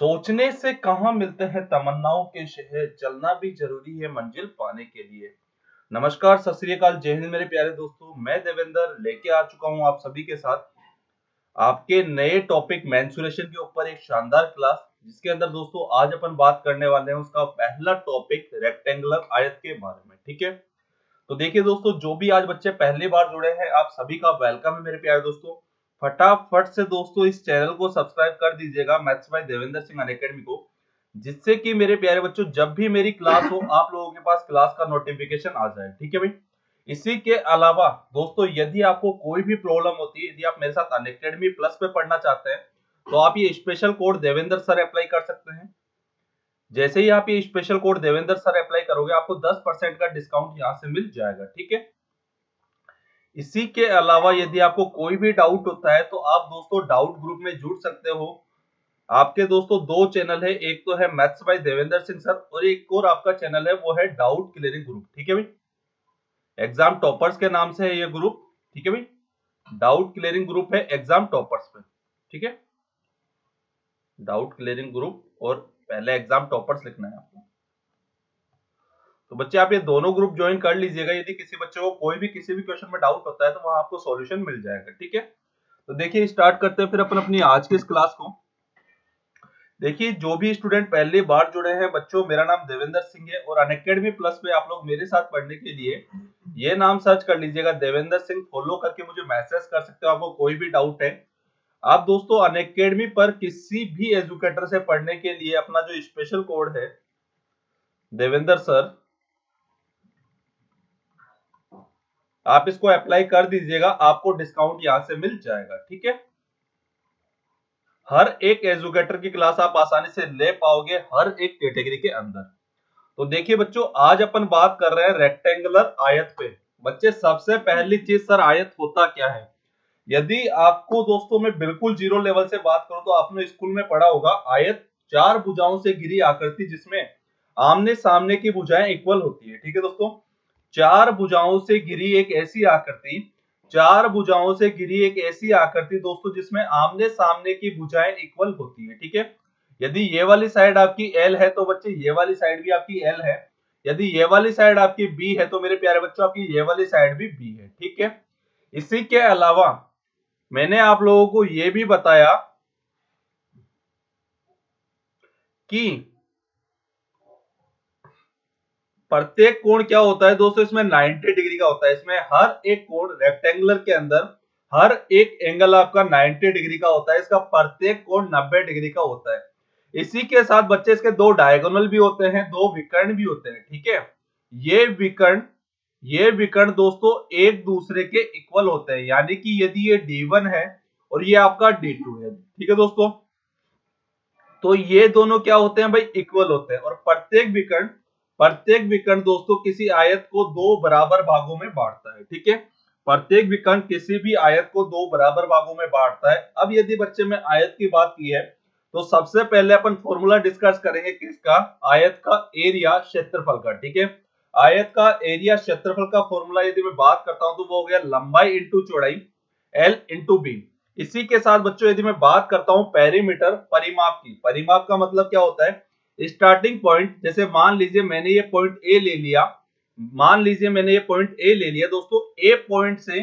सोचने से कहाँ मिलते हैं तमन्नाओं के शहर, चलना भी जरूरी है मंजिल पाने के लिए। नमस्कार, सत श्री अकाल, जय हिंद मेरे प्यारे दोस्तों। मैं देवेंद्र लेके आ चुका हूँ आप सभी के साथ आपके नए टॉपिक मेंसुरेशन के ऊपर एक शानदार क्लास, जिसके अंदर दोस्तों आज अपन बात करने वाले हैं उसका पहला टॉपिक रेक्टेंगुलर आयत के बारे में। ठीक है, तो देखिए दोस्तों, जो भी आज बच्चे पहली बार जुड़े हैं आप सभी का वेलकम है मेरे प्यारे दोस्तों। फटाफट से दोस्तों इस चैनल को सब्सक्राइब कर दीजिएगा maths by Devendra Singh Unacademy को, जिससे कि मेरे प्यारे बच्चों जब भी मेरी क्लास हो आप लोगों के पास क्लास का नोटिफिकेशन आ जाए। ठीक है भाई। इसी के अलावा दोस्तों यदि आपको कोई भी प्रॉब्लम होती है, यदि आप मेरे साथ अनअकैडमी प्लस पे पढ़ना चाहते हैं, तो आप ये special code Devendra sir apply कर सकते हैं। जैसे ही आप ये special code Devendra sir apply करोगे आपको 10% का डिस्काउंट यहाँ से मिल जाएगा। ठीक है। इसी के अलावा यदि आपको कोई भी डाउट होता है तो आप दोस्तों डाउट ग्रुप में जुड़ सकते हो। आपके दोस्तों दो चैनल है, एक तो है maths by Devendra Singh sir और एक और आपका चैनल है वो है डाउट क्लियरिंग ग्रुप। ठीक है भाई, एग्जाम टॉपर्स के नाम से है ये ग्रुप। ठीक है भाई, डाउट क्लियरिंग ग्रुप है एग्जाम टॉपर्स पे। ठीक है, डाउट क्लियरिंग ग्रुप और पहले एग्जाम टॉपर्स लिखना है आपको। तो बच्चे आप ये दोनों ग्रुप ज्वाइन कर लीजिएगा, यदि किसी बच्चे को कोई भी किसी भी क्वेश्चन में डाउट होता है तो वहां आपको सॉल्यूशन मिल जाएगा। ठीक है, तो देखिए स्टार्ट करते हैं फिर अपन अपनी आज की इस क्लास को। देखिए जो भी स्टूडेंट पहली बार जुड़े हैं बच्चों, मेरा नाम देवेंद्र सिंह है और अनअकैडमी प्लस पे आप लोग मेरे साथ पढ़ने के लिए ये नाम सर्च कर लीजिएगा देवेंद्र सिंह, फॉलो करके मुझे मैसेज कर सकते हो आपको कोई भी डाउट है। आप दोस्तों अनअकैडमी पर किसी भी एजुकेटर से पढ़ने के लिए अपना जो स्पेशल कोड है देवेंद्र सर, आप इसको अप्लाई कर दीजिएगा, आपको डिस्काउंट यहां से मिल जाएगा। ठीक है, हर एक एजुकेटर की क्लास आप आसानी से ले पाओगे हर एक कैटेगरी के अंदर। तो देखिए बच्चों आज अपन बात कर रहे हैं रेक्टेंगुलर आयत पे। बच्चे सबसे पहली चीज सर आयत होता क्या है। यदि आपको दोस्तों मैं बिल्कुल जीरो लेवल से बात करूं तो आपने स्कूल में पढ़ा होगा आयत चार भुजाओं से घिरी आकृति जिसमें आमने सामने की भुजाएं इक्वल होती है। ठीक है दोस्तों, चार भुजाओं से घिरी एक ऐसी आकृति, चार भुजाओं से घिरी एक ऐसी आकृति दोस्तों जिसमें आमने सामने की भुजाएं इक्वल होती है। ठीक है, यदि ये वाली साइड आपकी एल है तो बच्चे ये वाली साइड भी आपकी एल है, यदि ये वाली साइड आपकी बी है तो मेरे प्यारे बच्चों आपकी ये वाली साइड भी बी है। ठीक है, इसी के अलावा मैंने आप लोगों को यह भी बताया कि प्रत्येक कोण क्या होता है दोस्तों, इसमें 90 डिग्री का होता है। इसमें हर एक कोण रेक्टेंगुलर के अंदर हर एक एंगल आपका 90 डिग्री का होता है, इसका प्रत्येक कोण 90 डिग्री का होता है। इसी के साथ बच्चे इसके दो डायगोनल भी होते हैं, दो विकर्ण भी होते हैं। ठीक है, ये विकर्ण दोस्तों एक दूसरे के इक्वल होते हैं, यानी कि यदि ये D1 है और ये आपका D2 है, ठीक है दोस्तों, तो ये दोनों क्या होते हैं भाई, इक्वल होते हैं। और प्रत्येक विकर्ण दोस्तों किसी आयत को दो बराबर भागों में बांटता है। ठीक है, प्रत्येक विकर्ण किसी भी आयत को दो बराबर भागों में बांटता है। अब यदि बच्चे में आयत की बात की है तो सबसे पहले अपन फॉर्मूला डिस्कस करेंगे किसका, आयत का एरिया क्षेत्रफल का। ठीक है, आयत का एरिया क्षेत्रफल का फॉर्मूला यदि मैं बात करता हूं तो वो हो गया लंबाई इंटू चौड़ाई एल इंटू बी। इसी के साथ बच्चों यदि मैं बात करता हूं पेरीमीटर परिमाप की, परिमाप का मतलब क्या होता है, स्टार्टिंग पॉइंट, जैसे मान लीजिए मैंने ये पॉइंट ए ले लिया, मान लीजिए मैंने ये पॉइंट ए ले लिया दोस्तों, ए पॉइंट से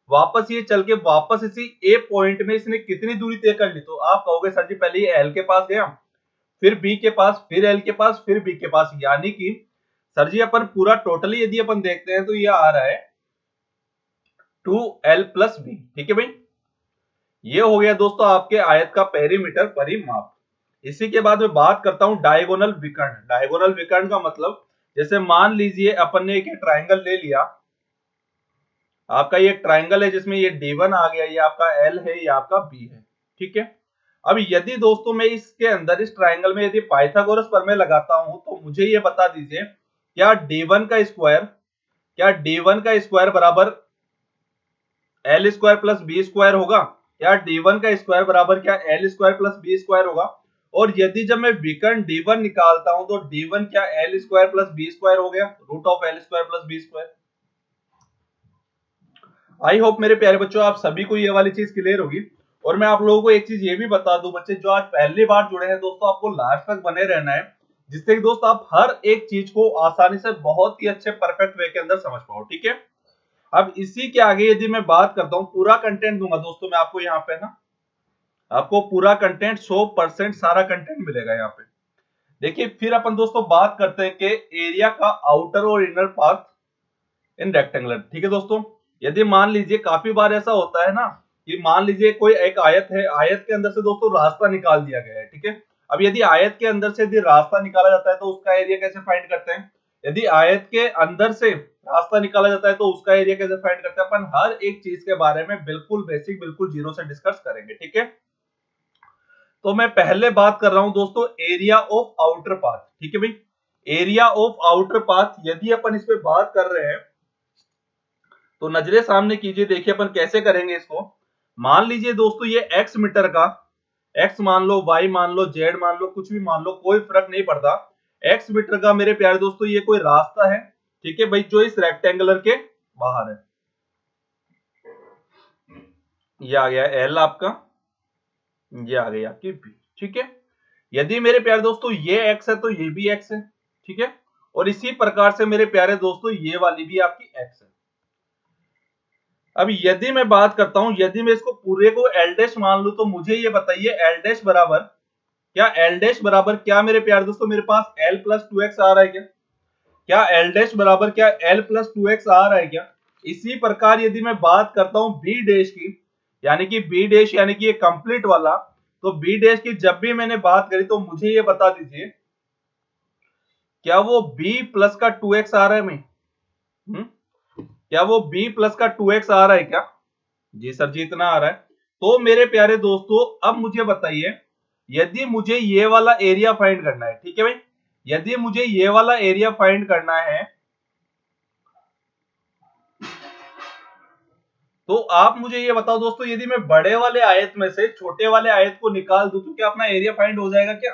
वापस ये चल के वापस इसी ए पॉइंट में इसने कितनी दूरी तय कर ली, तो आप कहोगे सर जी पहले ये एल के पास गया, फिर बी के पास, फिर एल के पास, फिर बी के पास, यानी कि सर जी अपन पूरा टोटली यदि अपन देखते हैं तो ये आ रहा है 2l प्लस बी। ठीक है भाई, ये हो गया दोस्तों आपके आयत का पेरीमीटर परिमाप। इसी के बाद मैं बात करता हूं डायगोनल विकर्ण। डायगोनल विकर्ण का मतलब, जैसे मान लीजिए अपन ने एक ट्रायंगल ले लिया, आपका ये ट्रायंगल है जिसमें ये D1 आ गया, ये आपका L है, ये आपका B है। ठीक है, अब यदि दोस्तों मैं इसके अंदर इस ट्रायंगल में यदि पाइथागोरस प्रमेय लगाता हूं तो मुझे ये बता दीजिए क्या D1 का स्क्वायर बराबर L square plus b square होगा, या D1 का स्क्वायर बराबर क्या L square plus b square होगा। और यदि जब मैं विकर्ण D1 निकालता हूं तो D1 क्या L square plus b square हो गया, root of L square plus b square. I hope मेरे प्यारे बच्चों आप सभी को ये वाली चीज क्लियर होगी। और मैं आप लोगों को एक चीज ये भी बता दूं बच्चे, जो आज पहली बार जुड़े हैं दोस्तों, आपको लास्ट तक बने रहना है, जिससे कि दोस्त आप हर एक चीज को आसानी से बहुत ही अच्छे परफेक्ट वे के अंदर समझ पाओ, ठीक है। अब इसी के आगे यदि मैं बात करता हूँ, पूरा कंटेंट दूंगा दोस्तों मैं आपको यहाँ पे ना, आपको पूरा कंटेंट 100% सारा कंटेंट मिलेगा यहाँ पे। देखिए फिर अपन दोस्तों बात करते हैं कि एरिया का आउटर और इनर पाथ इन रेक्टेंगुलर, ठीक है दोस्तों। यदि मान लीजिए काफी बार ऐसा होता है ना कि मान लीजिए कोई एक आयत है, आयत के अंदर से दोस्तों रास्ता निकाल दिया गया है, ठीक है। अब यदि आयत के अंदर से यदि रास्ता निकाला जाता है तो उसका एरिया कैसे फाइंड करते हैं। यदि आयत के अंदर से रास्ता निकाला जाता है तो उसका एरिया कैसे फाइंड करते हैं। अपन हर एक चीज के बारे में बिल्कुल बेसिक, बिल्कुल जीरो से डिस्कस करेंगे, ठीक है। तो मैं पहले बात कर रहा हूं दोस्तों एरिया ऑफ आउटर पाथ, ठीक है भाई। एरिया ऑफ आउटर पाथ यदि अपन इस पे बात कर रहे हैं तो नजरे सामने कीजिए, देखिए अपन कैसे करेंगे इसको। मान लीजिए दोस्तों ये x मीटर का, x मान लो, y मान लो, z मान लो, कुछ भी मान लो, कोई फर्क नहीं पड़ता। x मीटर का मेरे प्यारे दोस्तों ये कोई रास्ता है, ठीक है भाई, जो इस रेक्टेंगुलर के बाहर है। ये आ गया l आपका, ये आ गई आपकी b, ठीक है। यदि मेरे प्यारे दोस्तों ये x है तो ये भी x है, ठीक है। और इसी प्रकार से मेरे प्यारे दोस्तों ये वाली भी आपकी x है। अब यदि मैं बात करता हूं, यदि मैं इसको पूरे को l डैश मान लूं तो मुझे ये बताइए l डैश बराबर क्या, l डैश बराबर क्या मेरे प्यारे दोस्तों, मेरे पास l प्लस 2x आ रहा है क्या, क्या l डैश बराबर क्या l प्लस 2x आ रहा है क्या। इसी प्रकार यदि मैं बात करता हूं b डैश की, यानी कि b डैश यानी कि ये कंप्लीट वाला, तो b डैश की जब भी मैंने बात करी तो मुझे ये बता दीजिए क्या वो b प्लस का 2x आ रहा है मैं, क्या वो b प्लस का 2x आ रहा है क्या। जी सर जी इतना आ रहा है। तो मेरे प्यारे दोस्तों अब मुझे बताइए, यदि मुझे ये वाला एरिया फाइंड करना है, ठीक है भाई, यदि मुझे ये वाला एरिया फाइंड करना है तो आप मुझे ये बताओ दोस्तों, यदि मैं बड़े वाले आयत में से छोटे वाले आयत को निकाल दूं तो क्या अपना एरिया फाइंड हो जाएगा क्या।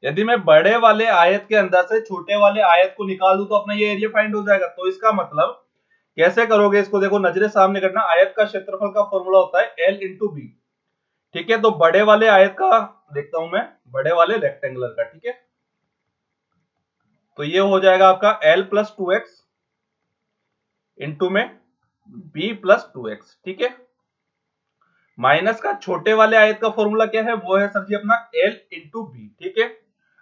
यदि मैं बड़े वाले आयत के अंदर से छोटे वाले आयत को निकाल दूं तो अपना ये एरिया फाइंड हो जाएगा। तो इसका मतलब कैसे करोगे इसको, देखो नजरे सामने करना, आयत का क्षेत्रफल का फॉर्मूला होता है L इंटू बी, ठीक है। तो बड़े वाले आयत का देखता हूं मैं, बड़े वाले रेक्टेंगुलर का, ठीक है। तो ये हो जाएगा आपका L प्लस 2x इंटू में b प्लस 2x, ठीक है। माइनस का छोटे वाले आयत का फॉर्मूला क्या है, वो है सर जी अपना L इंटू बी, ठीक है।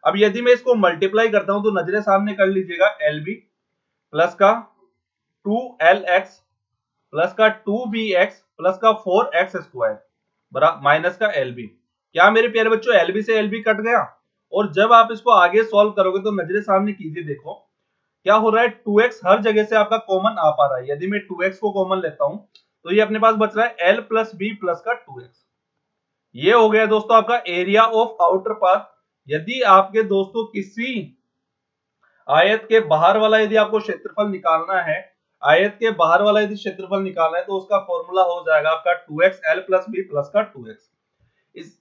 अब यदि मैं इसको मल्टीप्लाई करता हूं तो नजरे सामने कर लीजिएगा, LB प्लस का 2LX प्लस का 2BX प्लस का 4x स्क्वायर बराबर माइनस का LB। क्या मेरे प्यारे बच्चों LB से LB कट गया। और जब आप इसको आगे सॉल्व करोगे तो नजरे सामने कीजिए, देखो क्या हो रहा है, 2x हर जगह से आपका कॉमन आ पा रहा है। यदि मैं 2x को कॉमन लेता हूं तो ये अपने पास बच रहा है L प्लस बी प्लस का 2x। ये हो गया दोस्तों आपका एरिया ऑफ आउटर पाथ। यदि आपके दोस्तों किसी आयत के बाहर वाला यदि आपको क्षेत्रफल निकालना है, आयत के बाहर वाला यदि क्षेत्रफल निकालना है तो उसका फॉर्मूला हो जाएगा आपका 2x L plus b plus का 2x। इस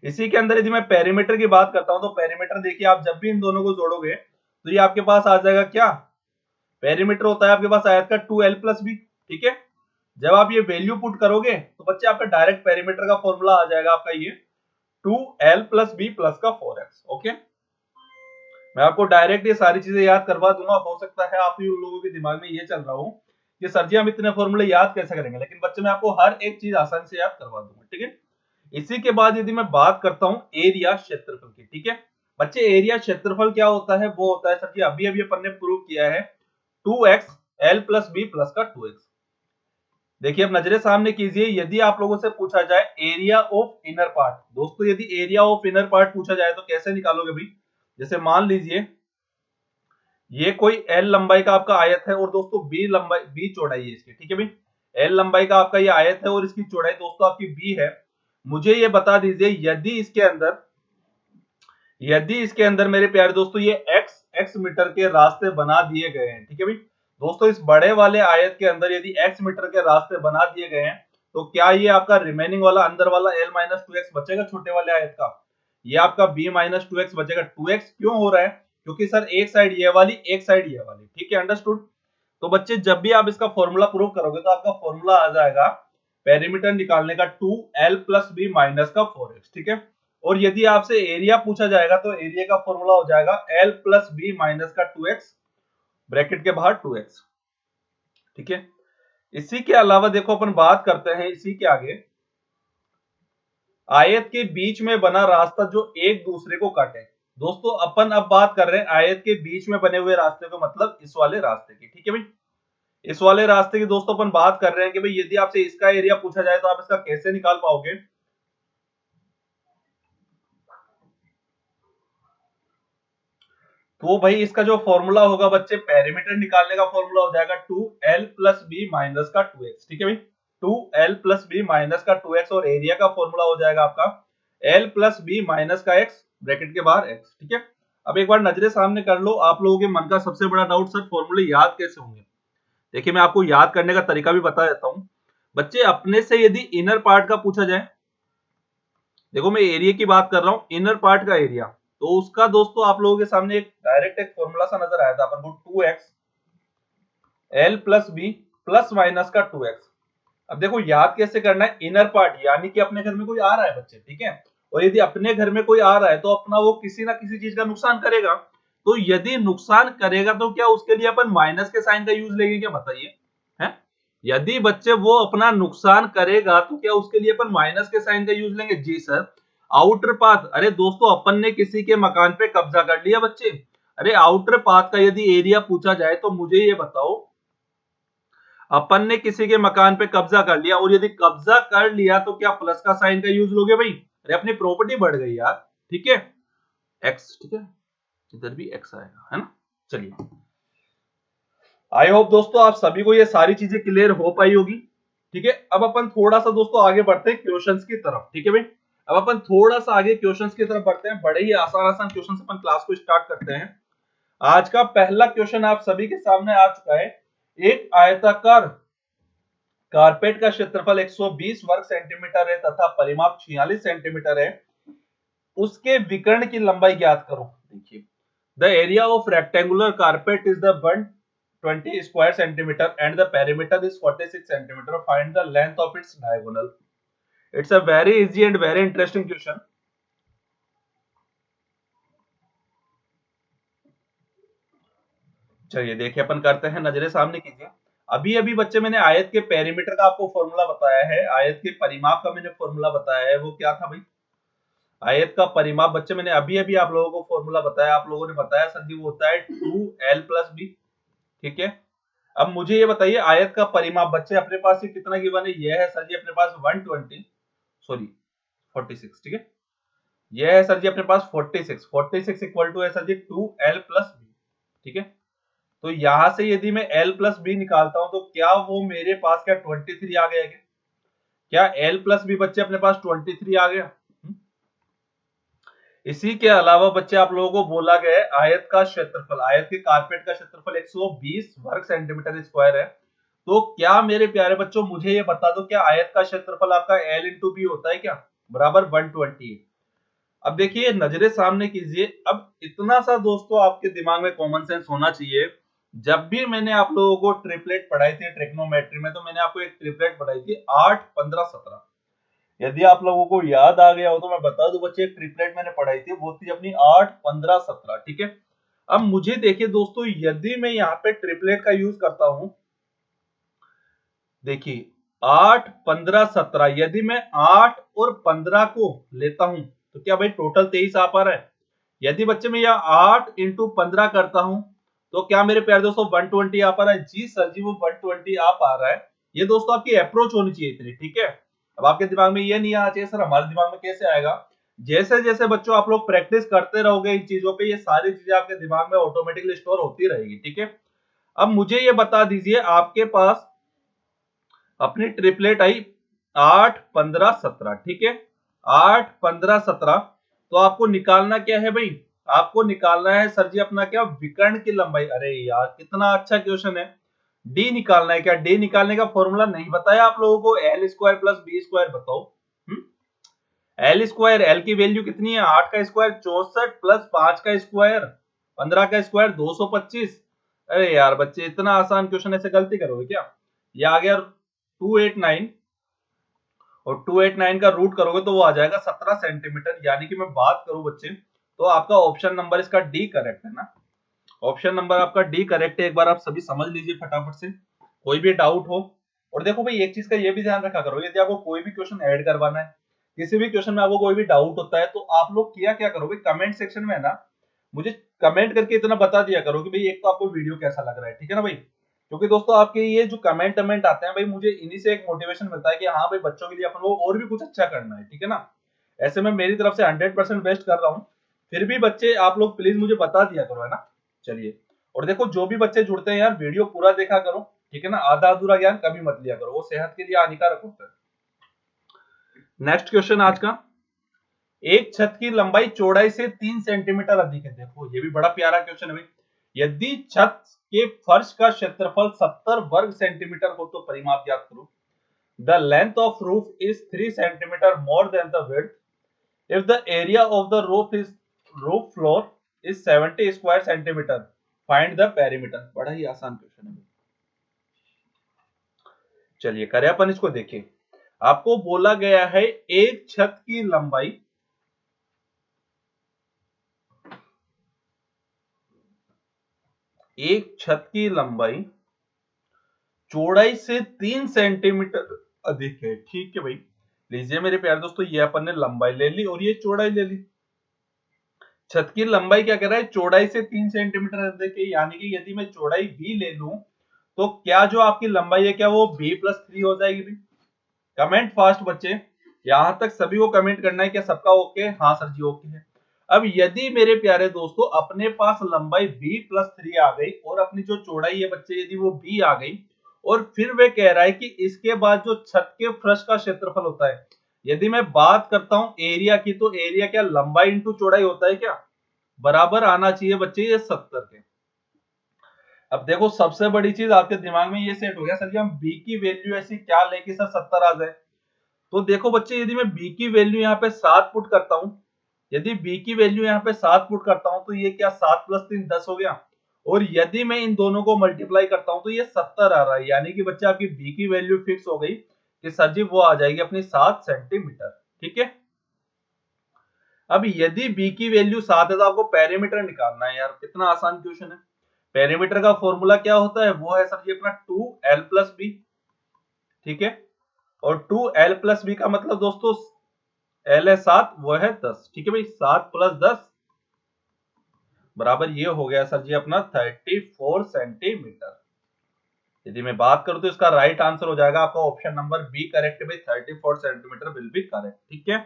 इसी के अंदर यदि मैं पेरीमीटर की बात करता हूं तो पेरीमीटर देखिए, आप जब भी इन दोनों को जोड़ोगे तो ये आपके पास आ जाएगा क्या, पेरीमीटर होता है आपके पास आयत का 2L प्लस बी, ठीक है। जब आप ये वैल्यू पुट करोगे तो बच्चे आपका डायरेक्ट पेरीमीटर का फॉर्मूला आ जाएगा आपका ये 2L प्लस बी प्लस का 4x, ओके। मैं आपको डायरेक्ट ये सारी चीजें याद करवा दूंगा। हो सकता है आप ही लोगों के दिमाग में ये चल रहा हो कि सर जी हम इतने फॉर्मूले याद कैसे करेंगे, लेकिन बच्चे मैं आपको हर एक चीज आसानी से याद करवा दूंगा, ठीक है। इसी के बाद यदि मैं बात करता हूं एरिया क्षेत्रफल की, ठीक है। बच्चे एरिया क्षेत्रफल क्या होता है, वो होता है सर जी अभी अभी अपन ने प्रूव किया है 2x L plus b plus का 2x। देखिए अब नजरे सामने कीजिए, यदि आप लोगों से पूछा जाए एरिया ऑफ इनर पार्ट, दोस्तों यदि एरिया ऑफ इनर पार्ट पूछा जाए तो कैसे निकालोगे भाई। जैसे मान लीजिए ये कोई L लंबाई का आपका आयत है और दोस्तों B लंबाई, B चौड़ाई है इसकी, ठीक है भाई। L लंबाई का आपका ये आयत है और इसकी चौड़ाई दोस्तों आपकी B है। मुझे ये बता दीजिए यदि इसके अंदर मेरे प्यारे दोस्तों ये x मीटर के रास्ते बना दिए गए हैं, ठीक है भाई। दोस्तों इस बड़े वाले आयत के अंदर यदि x मीटर के रास्ते बना दिए गए हैं तो क्या ये आपका रिमेनिंग वाला अंदर वाला L माइनस 2x बचेगा छोटे वाले आयत का, ये आपका B माइनस 2x बचेगा। 2x क्यों हो रहा है, क्योंकि सर एक साइड ये वाली एक साइड ये वाली, ठीक है, अंडरस्टूड। तो बच्चे जब भी आप इसका फॉर्मूला प्रूव करोगे तो आपका फॉर्मूला आ जाएगा पेरीमीटर निकालने का 2l प्लस बी माइनस का 4x, ठीक है। और यदि आपसे एरिया पूछा जाएगा तो एरिया का फॉर्मूला हो जाएगा l प्लस बी माइनस का 2x, ब्रैकेट के बाहर 2x, ठीक है। इसी के अलावा देखो अपन बात करते हैं इसी के आगे, आयत के बीच में बना रास्ता जो एक दूसरे को काटे। दोस्तों अपन अब बात कर रहे हैं आयत के बीच में बने हुए रास्ते को, मतलब इस वाले रास्ते की, ठीक है भाई। इस वाले रास्ते की दोस्तों अपन बात कर रहे हैं कि भाई यदि आपसे इसका एरिया पूछा जाए तो आप इसका कैसे निकाल पाओगे। तो भाई इसका जो फॉर्मूला होगा बच्चे, पेरीमीटर निकालने का फॉर्मूला हो जाएगा 2l प्लस बी माइनस का 2x, ठीक है भाई। 2l प्लस बी माइनस का 2x, और एरिया का फॉर्मूला हो जाएगा आपका l प्लस बी माइनस का x, ब्रैकेट के बाहर x, ठीक है। अब एक बार नजरे सामने कर लो, आप लोगों के मन का सबसे बड़ा डाउट, सर फॉर्मूले याद कैसे होंगे। देखिए मैं आपको याद करने का तरीका भी बता देता हूं बच्चे। अपने से यदि इनर पार्ट का पूछा जाए, देखो मैं एरिया की बात कर रहा हूं, इनर पार्ट का एरिया, तो उसका दोस्तों आप लोगों के सामने एक डायरेक्ट एक फॉर्मूला सा नजर आया था अपन को, 2x l plus b plus minus का 2x। अब देखो याद कैसे करना है, इनर पार्ट यानी कि अपने घर में कोई आ रहा है बच्चे, ठीक है। और यदि अपने घर में कोई आ रहा है तो अपना वो किसी ना किसी चीज का नुकसान करेगा, तो यदि नुकसान करेगा तो क्या उसके लिए अपन माइनस के साइन का यूज लेंगे, क्या बताइए, है। यदि बच्चे वो अपना नुकसान करेगा तो क्या उसके लिए अपन माइनस के साइन का यूज लेंगे, जी सर। आउटर पाथ, अरे दोस्तों अपन ने किसी के मकान पे कब्जा कर लिया बच्चे, अरे आउटर पाथ का यदि एरिया पूछा जाए तो मुझे ये बताओ, अपन ने किसी के मकान पे कब्जा कर लिया, और यदि कब्जा कर लिया तो क्या प्लस का साइन का यूज लोगे भाई, अरे अपनी प्रॉपर्टी बढ़ गई यार, ठीक है। एक्स, ठीक है, इधर भी एक्स आएगा, है ना। चलिए, आई होप दोस्तों आप सभी को ये सारी चीजें क्लियर हो पाई होगी, ठीक है। अब अपन थोड़ा सा दोस्तों आगे बढ़ते हैं क्वेश्चंस की तरफ, ठीक है भाई। अब अपन थोड़ा सा आगे क्वेश्चंस की तरफ बढ़ते हैं, बड़े ही आसान आसान क्वेश्चन अपन क्लास को स्टार्ट करते हैं। आज का पहला क्वेश्चन आप सभी के सामने आ चुका है। एक आयताकार कारपेट का क्षेत्रफल 120 वर्ग सेंटीमीटर है तथा परिमाप 46 सेंटीमीटर है, उसके विकर्ण की लंबाई ज्ञात करो। देखिए, the area of rectangular carpet is the 120 square centimetre and the perimeter is 46 centimetre, find the length of its diagonal. It's a very easy and very interesting question. चलिए देखिए, अपन करते हैं, नजरे सामने कीजिए। अभी अभी बच्चे मैंने आयत के पेरीमीटर का आपको फॉर्मूला बताया है, आयत के परिमाप का मैंने फॉर्मूला बताया है, वो क्या था भाई, आयत का परिमाप बच्चे मैंने अभी अभी आप लोगों को फॉर्मूला बताया, आप लोगों ने बताया सर जी वो होता है 2l प्लस बी, ठीक है। अब मुझे ये बताइए आयत का परिमाप बच्चे अपने पास ये कितना गिवन है, ये है सर जी अपने पास 120, सॉरी 46, ठीक है। ये है सर जी अपने पास 46 इक्वल टू है सर जी 2l प्लस बी, ठीक है। तो यहां से यदि मैं l प्लस बी निकालता हूं तो क्या वो मेरे पास क्या 23 आ गया, क्या l प्लस बी बच्चे अपने पास 23 आ गया। इसी के अलावा बच्चे आप लोगों को बोला गया है आयत का क्षेत्रफल, आयत के कारपेट का क्षेत्रफल 120 वर्ग सेंटीमीटर स्क्वायर है, तो क्या मेरे प्यारे बच्चों मुझे ये बता दो, क्या आयत का क्षेत्रफल आपका l इंटू बी होता है क्या, बराबर 120। अब देखिए नजरे सामने कीजिए, अब इतना सा दोस्तों आपके दिमाग में कॉमन सेंस होना चाहिए। जब भी मैंने आप लोगों को ट्रिपलेट पढ़ाई थी ट्रिग्नोमेट्री में, तो मैंने आपको एक ट्रिपलेट पढ़ाई थी 8 15 17। यदि आप लोगों को याद आ गया हो तो मैं बता दूं बच्चे, एक ट्रिपलेट मैंने पढ़ाई थी, वो थी अपनी 8 15 17, ठीक है। अब मुझे देखिए दोस्तों, यदि मैं यहाँ पे ट्रिपलेट का यूज करता हूं, देखिए 8 15 17, यदि मैं 8 और 15 को लेता हूं तो क्या भाई टोटल 23 आ पा रहा है। यदि बच्चे मैं यहाँ 8 इंटू 15 करता हूं तो क्या मेरे प्यारे दोस्तों 120 आ पा रहा है, जी सर जी वो 120 आ पा रहा है। ये दोस्तों आपकी अप्रोच होनी चाहिए इतनी, ठीक है। अब आपके दिमाग में ये नहीं आना चाहिए सर हमारे दिमाग में कैसे आएगा, जैसे जैसे बच्चों आप लोग प्रैक्टिस करते रहोगे इन चीजों पे, ये सारी चीजें आपके दिमाग में ऑटोमेटिकली स्टोर होती रहेगी, ठीक है। अब मुझे ये बता दीजिए, आपके पास अपनी ट्रिपलेट आई 8 15 17, ठीक है, 8 15 17, तो आपको निकालना क्या है भाई, आपको निकालना है सर जी अपना क्या, विकर्ण की लंबाई। अरे यार कितना अच्छा क्वेश्चन है, डी निकालना है क्या, डी निकालने का फॉर्मूला नहीं बताया आप लोगों को, L square plus b square बताओ। एल स्क्वायर, एल की वैल्यू कितनी है, 8 का स्क्वायर 64 प्लस 5 का स्क्वायर 15 का स्क्वायर 225। अरे यार बच्चे इतना आसान क्वेश्चन ऐसे गलती करोगे क्या, ये आ गया 289 और 289 का रूट करोगे तो वो आ जाएगा 17 सेंटीमीटर। यानी कि मैं बात करूं बच्चे तो आपका ऑप्शन नंबर इसका डी करेक्ट है ना। ऑप्शन नंबर आपका डी करेक्ट है। एक बार आप सभी समझ लीजिए फटाफट से, कोई भी डाउट हो। और देखो भाई एक चीज का ये भी ध्यान रखा करो, यदि आपको कोई भी क्वेश्चन ऐड करवाना है, किसी भी क्वेश्चन में आपको कोई भी डाउट होता है, तो आप लोग किया क्या करोगे, कमेंट सेक्शन में ना मुझे कमेंट करके इतना बता दिया करो कि भाई एक तो आपको वीडियो कैसा लग रहा है, ठीक है ना भाई। क्योंकि दोस्तों आपके ये जो कमेंट आते हैं भाई, मुझे इन्हीं से एक मोटिवेशन मिलता है कि हाँ भाई बच्चों के लिए अपन को और भी कुछ अच्छा करना है, ठीक है ना। ऐसे में मेरी तरफ से 100% बेस्ट कर रहा हूँ। फिर भी बच्चे आप लोग प्लीज मुझे बता दिया करो, है ना। चलिए, और देखो जो भी बच्चे जुड़ते हैं यार वीडियो पूरा देखा करो, ठीक है ना। आधा अधूरा ज्ञान कभी मत लिया करो, वो सेहत के लिए हानिकारक होता है। नेक्स्ट क्वेश्चन आज का, एक छत की लंबाई चौड़ाई से 3 सेंटीमीटर अधिक है। देखो ये भी बड़ा प्यारा क्वेश्चन है भाई। यदि छत के फर्श का क्षेत्रफल 70 वर्ग सेंटीमीटर हो तो परिमाप ज्ञात करो। The length of roof is 3 centimetre more than the width if the area of the roof floor is 70 square centimetre, find the perimeter. बड़ा ही आसान क्वेश्चन है। चलिए करें अपन इसको, देखिए आपको बोला गया है एक छत की लंबाई चौड़ाई से 3 सेंटीमीटर अधिक है, ठीक है भाई। लीजिए मेरे प्यारे दोस्तों, ये अपन ने लंबाई ले ली और ये चौड़ाई ले ली। छत की लंबाई क्या कह रहा है, चौड़ाई से 3 सेंटीमीटर अधिक है। यानी कि यदि मैं चौड़ाई भी ले लूं तो क्या जो आपकी लंबाई है क्या वो b+3 हो जाएगी भाई। कमेंट फास्ट बच्चे, यहां तक सभी को कमेंट करना है, क्या सबका ओके? हाँ सर जी ओके है। अब यदि मेरे प्यारे दोस्तों अपने पास लंबाई b+3 आ गई और अपनी जो चौड़ाई है बच्चे यदि वो b आ गई, और फिर वे कह रहा है कि इसके बाद जो छत के फर्श का क्षेत्रफल होता है, यदि मैं बात करता हूं एरिया की, तो एरिया क्या लंबाई इंटू चौड़ाई होता है क्या, बराबर आना चाहिए बच्चे ये 70 के। अब देखो सबसे बड़ी चीज आपके दिमाग में ये सेट हो गया, सर जी हम b की वैल्यू ऐसी क्या लेके सर 70 आ जाए। तो देखो बच्चे यदि मैं b की वैल्यू यहाँ पे 7 पुट करता हूं, यदि b की वैल्यू यहाँ पे 7 पुट करता हूं तो ये क्या 7+3 10 हो गया। और यदि मैं इन दोनों को मल्टीप्लाई करता हूं तो ये 70 आ रहा है। यानी कि बच्चे आपकी b की वैल्यू फिक्स हो गई कि सर जी वो आ जाएगी अपनी 7 सेंटीमीटर, ठीक है। अब यदि b की वैल्यू 7 है तो आपको पेरीमीटर निकालना है यार, कितना आसान क्वेश्चन है। पेरीमीटर का फॉर्मूला क्या होता है, वो है सर जी अपना 2l+b, ठीक है। और 2l+b का मतलब दोस्तों l है 7 वो है 10, ठीक है भाई। 7+10 बराबर ये हो गया सर जी अपना 34 सेंटीमीटर। यदि मैं बात करूं तो इसका राइट आंसर हो जाएगा आपका ऑप्शन नंबर बी करेक्ट भाई, 34 सेंटीमीटर विल बी करेक्ट, ठीक है।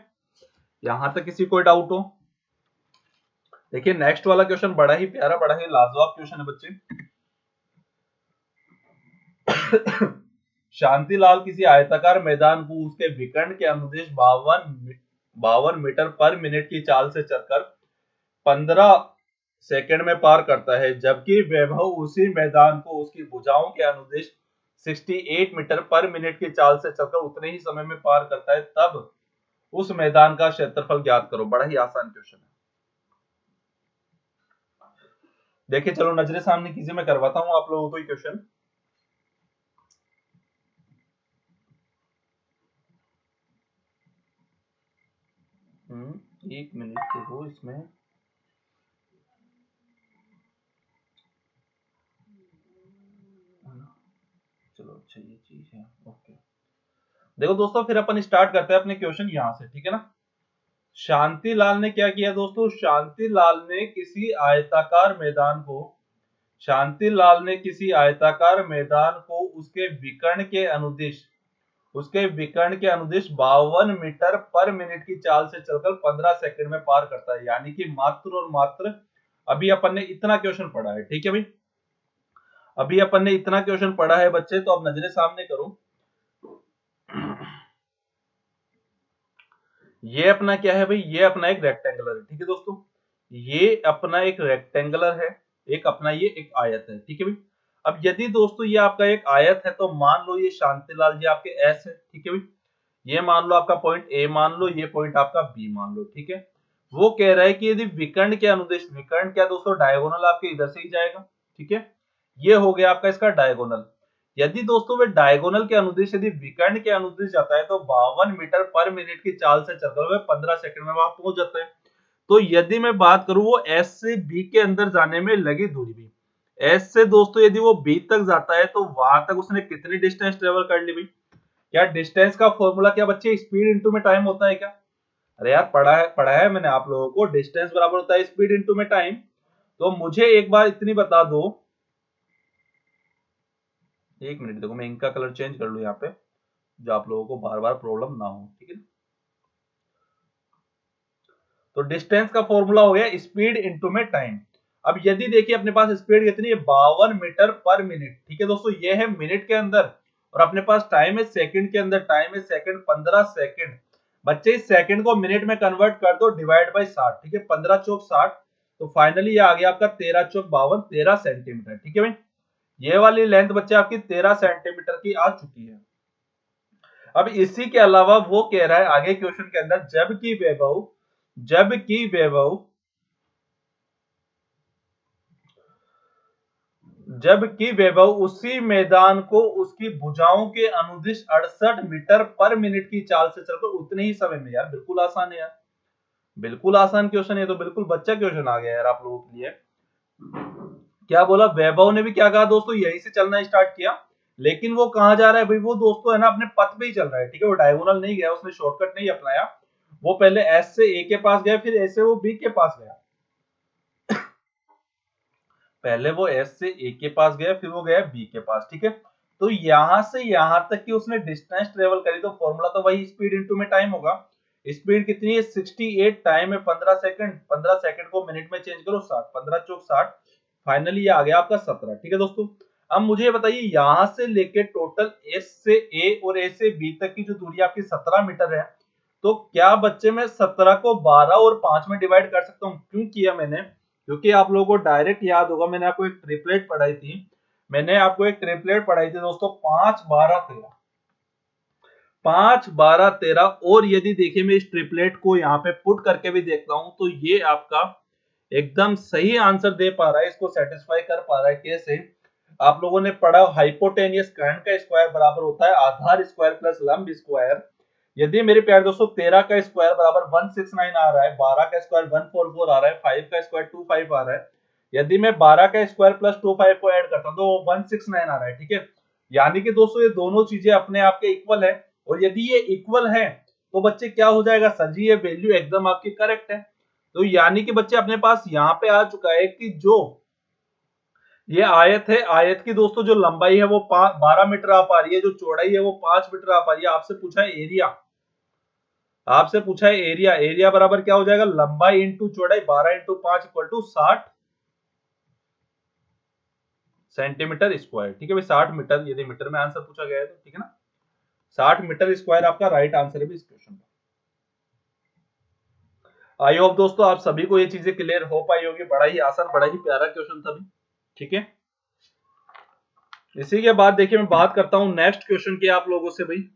यहां तक किसी कोई डाउट हो? देखिए नेक्स्ट वाला क्वेश्चन बड़ा ही प्यारा, बड़ा ही लाजवाब क्वेश्चन है बच्चे। शांतिलाल किसी आयताकार मैदान को उसके विकर्ण के अनुदिश 52 मीटर पर मिनट की चाल से चलकर 15 सेकंड में पार करता है, जबकि वैभव उसी मैदान को उसकी भुजाओं के अनुदिश 68 मीटर पर मिनट की चाल से चलकर उतने ही समय में पार करता है, तब उस मैदान का क्षेत्रफल ज्ञात करो। बड़ा ही आसान क्वेश्चन है। देखिए चलो नजरे सामने कीजिए, मैं करवाता हूं आप लोगों को ये क्वेश्चन। एक मिनट देखो इसमें, चलो अच्छा ये चीज है ओके। देखो दोस्तों फिर अपन स्टार्ट करते हैं अपने क्वेश्चन यहां से, ठीक है ना। शांतिलाल ने क्या किया दोस्तों, शांतिलाल ने किसी आयताकार मैदान को उसके विकर्ण के अनुदिश 52 मीटर पर मिनट की चाल से चलकर 15 सेकंड में पार करता है। यानी कि मात्र और मात्र अभी अपन ने इतना क्वेश्चन पढ़ा है, ठीक है भाई। अभी अपन ने इतना क्वेश्चन पढ़ा है बच्चे, तो अब नजरे सामने करो। ये अपना क्या है भाई, ये अपना एक रेक्टेंगुलर है, ठीक है दोस्तों। ये अपना एक रेक्टेंगुलर है, एक अपना ये एक आयत है, ठीक है भाई। अब यदि दोस्तों ये आपका एक आयत है तो मान लो ये शांतिलाल जी आपके एस है, ठीक है भाई। ये मान लो आपका पॉइंट ए मान लो, ये पॉइंट आपका बी मान लो, ठीक है। वो कह रहा है कि यदि विकर्ण के अनुदिश, विकर्ण क्या दोस्तों डायगोनल आपके इधर से ही जाएगा, ठीक है। ये हो गया आपका इसका डायगोनल। यदि दोस्तों वे डायगोनल के अनुदिश यदि विकर्ण के अनुदिश जाता है तो 52 मीटर पर मिनट की चाल से चलकर वह 15 सेकंड में वहां पहुंच जाता है। तो यदि मैं बात करूं वो एस से बी के अंदर जाने में लगी दूरी भी, एस से दोस्तों यदि वो बी तक जाता है तो वहां तक उसने कितनी डिस्टेंस ट्रेवल कर ली भाई? क्या डिस्टेंस का फॉर्मूला क्या बच्चे स्पीड इंटू में टाइम होता है क्या? अरे यार पढ़ा है मैंने आप लोगों को, डिस्टेंस बराबर होता है स्पीड इंटू में टाइम। तो मुझे एक बार इतनी बता दो, एक मिनट देखो मैं इनका कलर चेंज कर लू यहाँ पे, जो आप लोगों को बार बार प्रॉब्लम ना हो, ठीक है। तो डिस्टेंस का फॉर्मूला हो गया स्पीड इंटू में टाइम। अब यदि देखिए अपने पास स्पीड कितनी है 52 मीटर पर मिनट, ठीक है दोस्तों, ये है मिनट के अंदर, और अपने पास टाइम है सेकंड के अंदर, टाइम है सेकंड 15 सेकंड। बच्चे इस सेकंड को मिनट में कन्वर्ट कर दो, डिवाइड बाय 60, ठीक है, 15 चौक 60, तो फाइनली ये आ गया आपका 13 चौक 52, 13 सेंटीमीटर, ठीक है भाई। ये वाली लेंथ बच्चे आपकी 13 सेंटीमीटर की आ चुकी है। अब इसी के अलावा वो कह रहा है आगे क्वेश्चन के अंदर, जबकि वैभव उसी मैदान को उसकी भुजाओं के अनुदिश 68 मीटर पर मिनट की चाल से चलकर उतने ही समय में, यार बिल्कुल आसान है यार, बिल्कुल आसान क्वेश्चन है, तो बिल्कुल बच्चा क्वेश्चन आ गया यार आप लोगों के लिए। क्या बोला, वैभव ने भी क्या कहा दोस्तों, यहीं से चलना स्टार्ट किया, लेकिन वो कहां जा रहा है भाई, वो दोस्तों है ना अपने पथ पे ही चल रहा है, ठीक है, वो डायगोनल नहीं गया, उसने शॉर्टकट नहीं अपनाया, वो पहले एस से ए के पास गया, फिर ए से वो बी के पास गया, पहले वो एस से ए के पास गया, फिर वो गया बी के पास, ठीक है। तो यहां से यहां तक की उसने डिस्टेंस ट्रेवल करी, तो फॉर्मूला तो वही स्पीड इंटू में टाइम होगा। स्पीड कितनी है 68, टाइम है 15 सेकंड, 15 सेकंड को मिनट में चेंज करो 60, 15 चौक 60, फाइनली ये आ गया आपका 17, ठीक है दोस्तों। अब मुझे ये बताइए यहां से लेके टोटल एस से ए और ए से बी तक की जो दूरी आपकी 17 मीटर है, तो क्या बच्चे मैं 17 को 12 और 5 में डिवाइड कर सकता हूँ? क्यों किया मैंने, क्योंकि आप लोगों को डायरेक्ट याद होगा, मैंने आपको एक ट्रिपलेट पढ़ाई थी, दोस्तों, 5 12 13, 5 12 13, और यदि देखिए मैं इस ट्रिपलेट को यहाँ पे पुट करके भी देखता हूं तो ये आपका एकदम सही आंसर दे पा रहा है, इसको सेटिस्फाई कर पा रहा है। कैसे? आप लोगों ने पढ़ा हाइपोटेनियस करंट का स्क्वायर बराबर होता है आधार स्क्वायर प्लस लंब स्क्वायर। यदि मेरे प्यारे दोस्तों 13 का स्क्वायर बराबर 169 आ रहा है, 12 का स्क्वायर 144 आ रहा है, 5 का स्क्वायर 25 आ रहा है, यदि मैं 12 का स्क्वायर प्लस 25 को ऐड करता हूं तो 169 आ रहा है, ठीक है। यानी कि दोस्तों ये दोनों चीजें अपने आप के इक्वल है, और यदि ये इक्वल है तो बच्चे क्या हो जाएगा सर जी, ये वैल्यू एकदम आपकी करेक्ट है। तो यानी कि बच्चे अपने पास यहाँ पे आ चुका है कि जो ये आयत है, आयत की दोस्तों जो लंबाई है वो 12 मीटर आ पा रही है, जो चौड़ाई है वो 5 मीटर आ पा रही है। आपसे पूछा है एरिया, एरिया बराबर क्या हो जाएगा, लंबाई इंटू चौड़ाई, 12 into 5 equal to 60 centimetre square, ठीक है भाई, 60 मीटर, यदि मीटर में आंसर पूछा गया है तो, ठीक है ना, 60 मीटर स्क्वायर आपका राइट आंसर है इस क्वेश्चन का। आई होप दोस्तों आप सभी को ये चीजें क्लियर हो पाई होगी, बड़ा ही आसान, बड़ा ही प्यारा क्वेश्चन था, ठीक है। इसी के बाद देखिए मैं बात करता हूं नेक्स्ट क्वेश्चन की आप लोगों से भाई।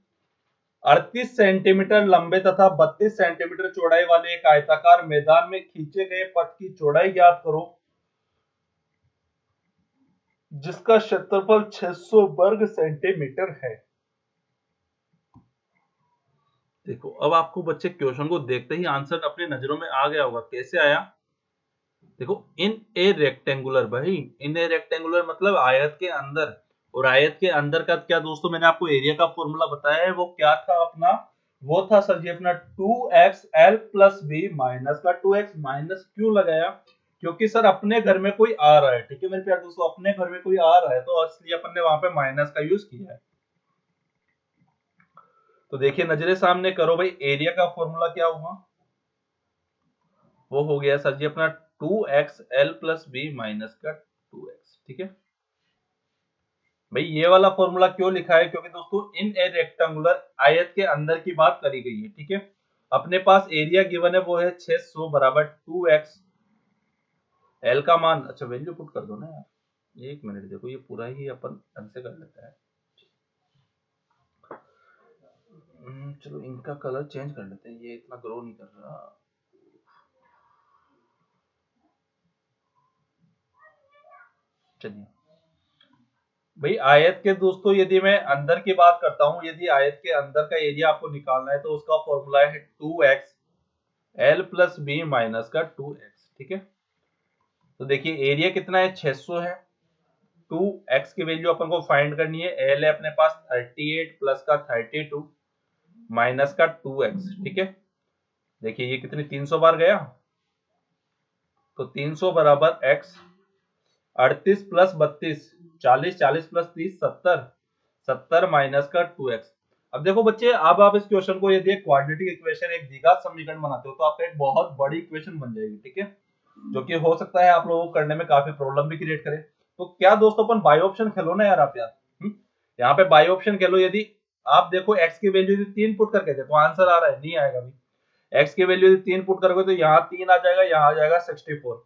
38 सेंटीमीटर लंबे तथा 32 सेंटीमीटर चौड़ाई वाले एक आयताकार मैदान में खींचे गए पथ की चौड़ाई ज्ञात करो जिसका क्षेत्रफल 600 वर्ग सेंटीमीटर है। देखो अब आपको बच्चे क्वेश्चन को देखते ही आंसर अपने नजरों में आ गया होगा, कैसे आया? देखो इन ए रेक्टेंगुलर, भाई इन ए रेक्टेंगुलर मतलब आयत के अंदर, और आयत के अंदर का क्या दोस्तों, मैंने आपको एरिया का फॉर्मूला बताया है, वो क्या था अपना, वो था सर जी अपना 2xl प्लस बी माइनस का 2x माइनस क्यों लगाया, क्योंकि सर अपने घर में कोई आ रहा है, ठीक है मेरे प्यारे दोस्तों, अपने घर में कोई आ रहा है तो इसलिए अपन ने वहां पे माइनस का यूज किया है। तो देखिए नजरे सामने करो भाई, एरिया का फॉर्मूला क्या हुआ, वो हो गया सर जी अपना 2xl प्लस बी माइनस का 2x, ठीक है भाई। ये वाला फॉर्मूला क्यों लिखा है, क्योंकि दोस्तों इन ए रेक्टेंगुलर आयत के अंदर की बात करी गई है, ठीक है। अपने पास एरिया गिवन है वो है 600 बराबर 2x, एल का मान, अच्छा वैल्यू पुट कर दो ना यार, एक मिनट देखो ये पूरा ही अपन ढंग से कर लेते हैं। चलो इनका कलर चेंज कर लेते हैं, ये इतना ग्रो नहीं कर रहा। चलिए भाई आयत के दोस्तों यदि मैं अंदर की बात करता हूं, यदि आयत के अंदर का एरिया आपको निकालना है तो उसका फॉर्मूला है 2x l plus B minus का 2x। ठीक है, तो देखिए एरिया कितना है, 600 है। 2x की वैल्यू अपन को फाइंड करनी है, l है अपने पास 38 प्लस का 32 माइनस का 2x। ठीक है, देखिए ये कितनी 300 बार गया, तो 300 बराबर x, 38 प्लस 32 40, 40 प्लस 30 70, 70 माइनस का 2x। अब देखो बच्चे, अब आप इस क्वेश्चन को यदि एक क्वाड्रेटिक इक्वेशन, एक द्विघात समीकरण बनाते हो तो आपका एक बहुत बड़ी इक्वेशन बन जाएगी। ठीक है, जो कि हो सकता है आप लोगों को करने में काफी प्रॉब्लम भी क्रिएट करे। तो क्या दोस्तों अपन बाई ऑप्शन खेलो ना यार, आप यार यहाँ पे बाई ऑप्शन खेलो। यदि आप देखो x की वैल्यू यदि 3 पुट करके देखो, आंसर आ रहा है, नहीं आएगा भी। x की वैल्यू यदि 3 पुट करोगे तो यहाँ 3 आ जाएगा, यहाँ आ जाएगा 64,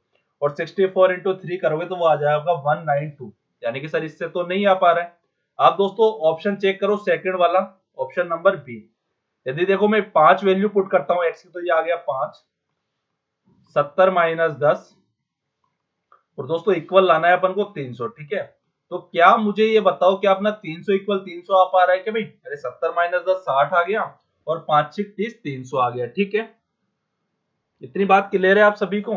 और 64 इंटू 3 करोगे तो वो आ जाएगा 192, यानी कि सर इससे तो नहीं आ पा रहा है। आप दोस्तों ऑप्शन चेक करो, सेकंड वाला ऑप्शन नंबर बी। यदि देखो मैं 5 वैल्यू पुट करता हूँ x की, तो ये आ गया 5, 70 माइनस 10, और दोस्तों इक्वल लाना है अपन को 300। ठीक है, तो क्या मुझे ये बताओ कि अपना 300 इक्वल 300 आ पा रहा है क्या भाई? अरे 70 माइनस 10 60 आ गया, और 5 6 30 300 आ गया। ठीक है, इतनी बात क्लियर है आप सभी को?